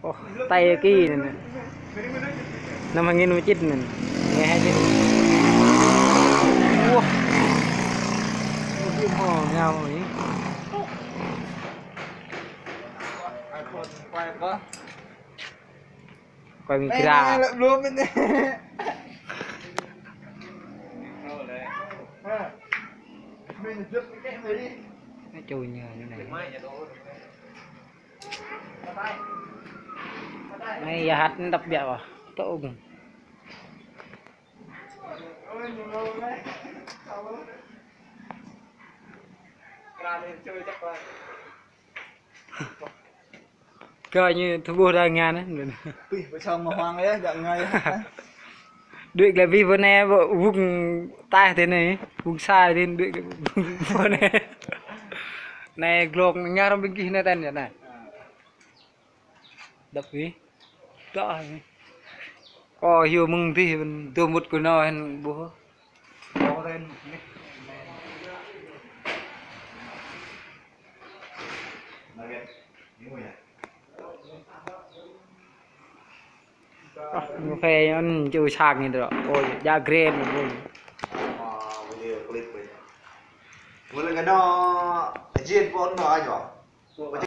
Ô, tay kia này năm 2019 này nghe hay chứ. Wow, phim hò nhau ấy. Quay mình ra luôn bên đây. Mình giúp cái người đi. cái chui như này này giờ hát đập bẹo à tôm coi như thu mua ra ngàn đấy Vợ chồng mà Hoàng ấy dạo ngày đuổi lại vì vấn đề vùng tai thế này vùng sai thì đuổi vấn đề này glock nhà trong bên kia này tên này đập ví đó có hiểu mừng thì tôi một cái nói bố có tên phê anh chơi sạc như đó ôi da green rồi một lần cái nó riêng con nó anh bảo